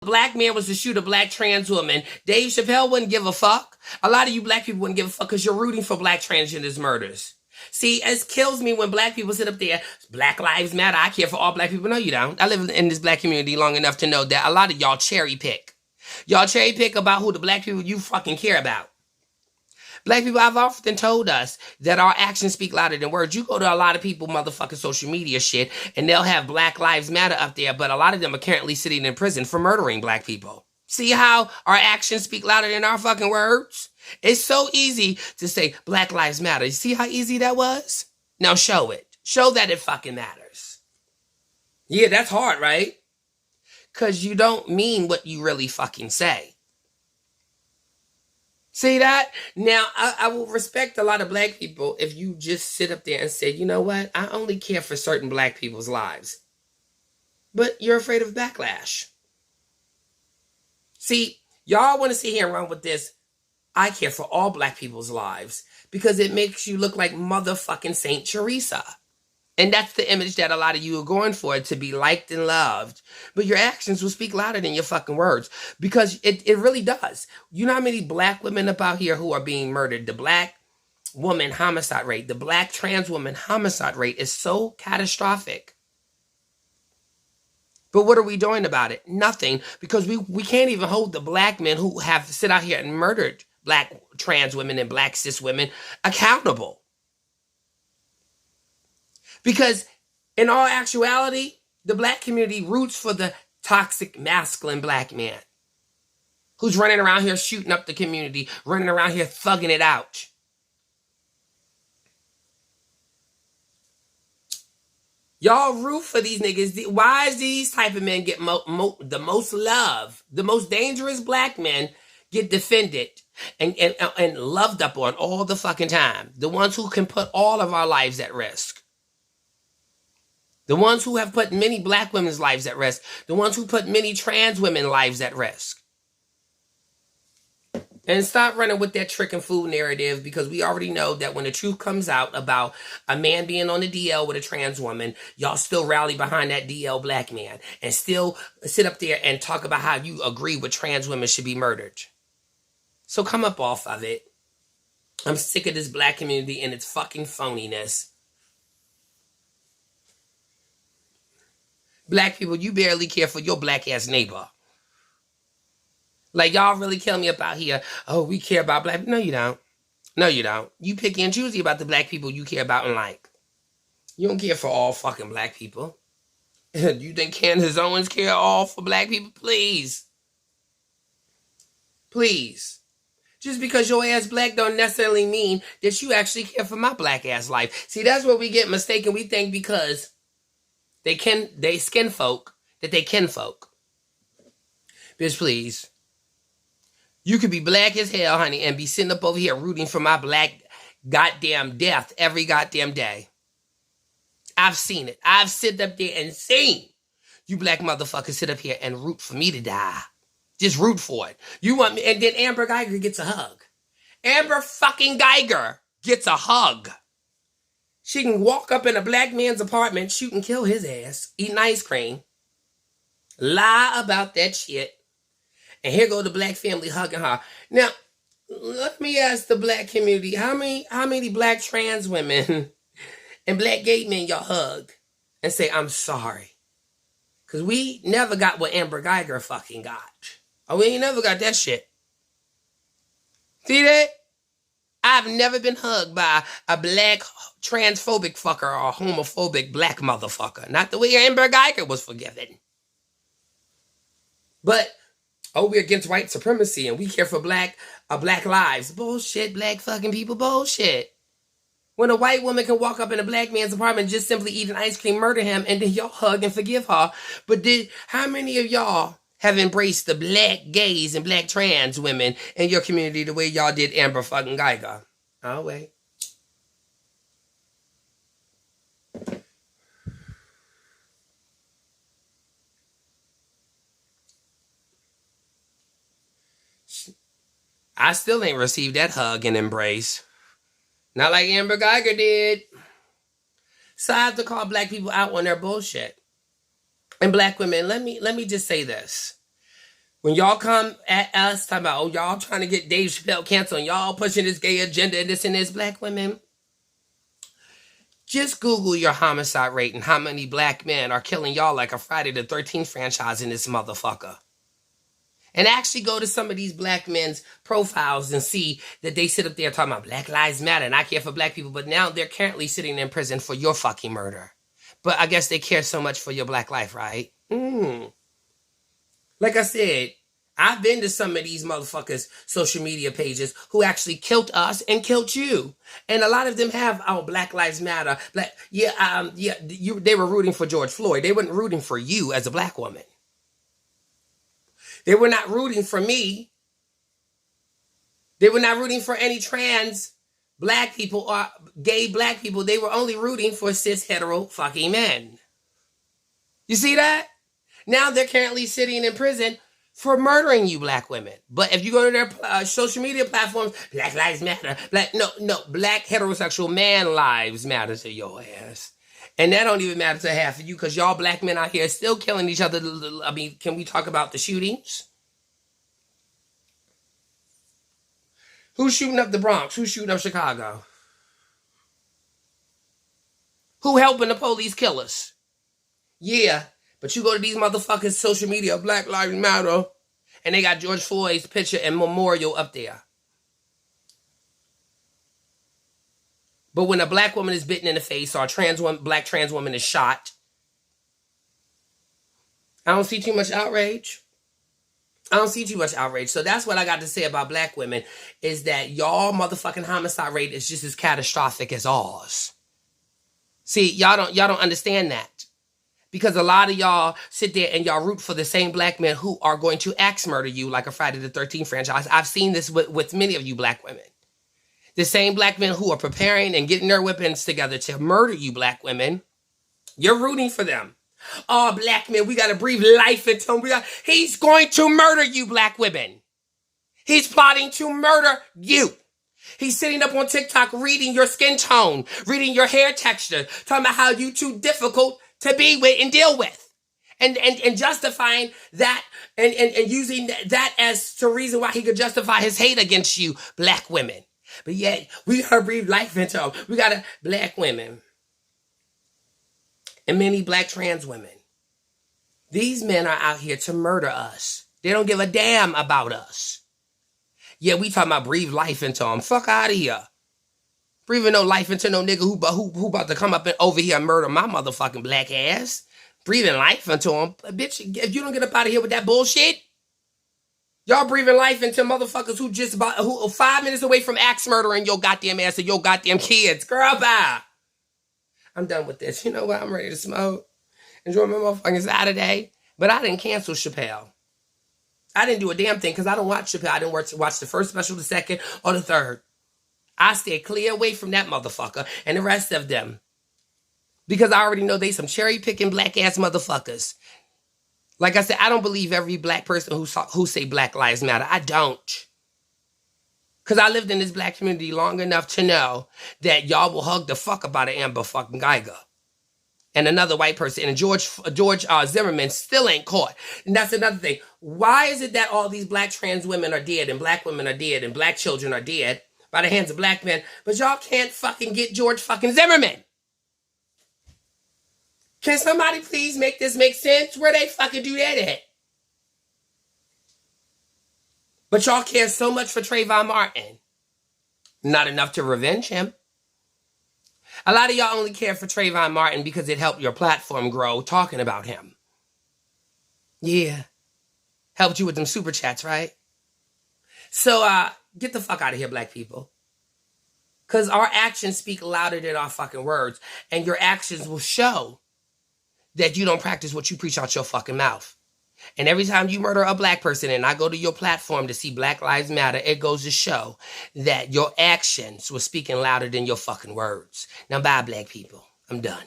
black man was to shoot a black trans woman, Dave Chappelle wouldn't give a fuck. A lot of you black people wouldn't give a fuck because you're rooting for black transgenders murders. See, it kills me when black people sit up there, Black Lives Matter, I care for all black people. No, you don't. I live in this black community long enough to know that a lot of y'all cherry pick. Y'all cherry pick about who the black people you fucking care about. Black people have often told us that our actions speak louder than words. You go to a lot of people motherfucking social media shit, and they'll have Black Lives Matter up there, but a lot of them are currently sitting in prison for murdering black people. See how our actions speak louder than our fucking words? It's so easy to say Black Lives Matter. You see how easy that was? Now show it. Show that it fucking matters. Yeah, that's hard, right? Because you don't mean what you really fucking say. See that? Now, I will respect a lot of black people if you just sit up there and say, you know what? I only care for certain black people's lives. But you're afraid of backlash. See, y'all want to sit here and run with this, I care for all black people's lives, because it makes you look like motherfucking Saint Teresa. And that's the image that a lot of you are going for, to be liked and loved. But your actions will speak louder than your fucking words. Because it really does. You know how many black women up out here who are being murdered? The black woman homicide rate, the black trans woman homicide rate is so catastrophic. But what are we doing about it? Nothing. Because we can't even hold the black men who have sit out here and murdered black trans women and black cis women accountable. Because in all actuality, the black community roots for the toxic masculine black man who's running around here shooting up the community, running around here thugging it out. Y'all root for these niggas. Why is these type of men get the most love? The most dangerous black men get defended and loved up on all the fucking time. The ones who can put all of our lives at risk. The ones who have put many black women's lives at risk. The ones who put many trans women's lives at risk. And stop running with that trick and fool narrative, because we already know that when the truth comes out about a man being on the DL with a trans woman, y'all still rally behind that DL black man and still sit up there and talk about how you agree with trans women should be murdered. So come up off of it. I'm sick of this black community and its fucking phoniness. Black people, you barely care for your black ass neighbor. Like, y'all really kill me up out here. Oh, we care about black people. No, you don't. No, you don't. You picky and choosy about the black people you care about and like. You don't care for all fucking black people. You think Candace Owens care all for black people? Please. Please. Just because your ass black don't necessarily mean that you actually care for my black ass life. See, that's where we get mistaken. We think because they skin folk, that they kinfolk. Bitch, please. You could be black as hell, honey, and be sitting up over here rooting for my black goddamn death every goddamn day. I've seen it. I've sit up there and seen you black motherfuckers sit up here and root for me to die. Just root for it. You want me, and then Amber Geiger gets a hug. Amber fucking Geiger gets a hug. She can walk up in a black man's apartment, shoot and kill his ass, eating ice cream, lie about that shit, and here go the black family hugging her. Now, let me ask the black community, how many black trans women and black gay men y'all hug and say, I'm sorry? Because we never got what Amber Geiger fucking got. Oh, we ain't never got that shit. See that? I've never been hugged by a black transphobic fucker or a homophobic black motherfucker. Not the way Amber Geiger was forgiven. But, oh, we're against white supremacy and we care for black lives. Bullshit, black fucking people, bullshit. When a white woman can walk up in a black man's apartment and just simply eat an ice cream, murder him, and then y'all hug and forgive her. But how many of y'all have embraced the black gays and black trans women in your community the way y'all did Amber fucking Geiger? Oh, wait. I still ain't received that hug and embrace. Not like Amber Geiger did. So I have to call black people out on their bullshit. And black women, let me just say this. When y'all come at us talking about, oh, y'all trying to get Dave Chappelle canceled, and y'all pushing this gay agenda and this, black women, just Google your homicide rate and how many black men are killing y'all like a Friday the 13th franchise in this motherfucker. And actually go to some of these black men's profiles and see that they sit up there talking about Black Lives Matter and I care for black people, but now they're currently sitting in prison for your fucking murder. But I guess they care so much for your black life, right? Like I said, I've been to some of these motherfuckers' social media pages who actually killed us and killed you. And a lot of them have, oh, Black Lives Matter. They were rooting for George Floyd. They weren't rooting for you as a black woman. They were not rooting for me. They were not rooting for any trans black people or gay black people. They were only rooting for cis hetero fucking men. You see that? Now they're currently sitting in prison for murdering you black women. But if you go to their social media platforms, Black Lives Matter. Black heterosexual man lives matter to your ass. And that don't even matter to half of you because y'all black men out here still killing each other. I mean, can we talk about the shootings? Who's shooting up the Bronx? Who's shooting up Chicago? Who helping the police kill us? Yeah, but you go to these motherfuckers' social media, Black Lives Matter, and they got George Floyd's picture and memorial up there. But when a black woman is bitten in the face or a black trans woman is shot, I don't see too much outrage. So that's what I got to say about black women, is that y'all motherfucking homicide rate is just as catastrophic as ours. See, y'all don't understand that. Because a lot of y'all sit there and y'all root for the same black men who are going to axe murder you like a Friday the 13th franchise. I've seen this with many of you black women. The same black men who are preparing and getting their weapons together to murder you black women, you're rooting for them. Oh, black men, we got to breathe life into him. He's going to murder you black women. He's plotting to murder you. He's sitting up on TikTok reading your skin tone, reading your hair texture, talking about how you too difficult to be with and deal with. And justifying that and using that as the reason why he could justify his hate against you black women. But yet, we gotta breathe life into them. We gotta, black women. And many black trans women. These men are out here to murder us. They don't give a damn about us. Yeah, we talking about breathe life into them. Fuck out of here. Breathing no life into no nigga who about to come up and over here and murder my motherfucking black ass. Breathing life into him. Bitch, if you don't get up out of here with that bullshit, y'all breathing life into motherfuckers who 5 minutes away from axe murdering your goddamn ass and your goddamn kids. Girl, bye. I'm done with this. You know what? I'm ready to smoke. Enjoy my motherfucking Saturday. But I didn't cancel Chappelle. I didn't do a damn thing because I don't watch Chappelle. I didn't watch the first special, the second, or the third. I stay clear away from that motherfucker and the rest of them. Because I already know they some cherry-picking black-ass motherfuckers. Like I said, I don't believe every black person who say Black Lives Matter. I don't. Because I lived in this black community long enough to know that y'all will hug the fuck about an Amber fucking Geiger. And another white person. And George Zimmerman still ain't caught. And that's another thing. Why is it that all these black trans women are dead and black women are dead and black children are dead by the hands of black men, but y'all can't fucking get George fucking Zimmerman? Can somebody please make this make sense? Where they fucking do that at? But y'all care so much for Trayvon Martin. Not enough to revenge him. A lot of y'all only care for Trayvon Martin because it helped your platform grow talking about him. Yeah. Helped you with them super chats, right? So, get the fuck out of here, black people. Because our actions speak louder than our fucking words. And your actions will show that you don't practice what you preach out your fucking mouth. And every time you murder a black person and I go to your platform to see Black Lives Matter, it goes to show that your actions were speaking louder than your fucking words. Now, bye, black people. I'm done.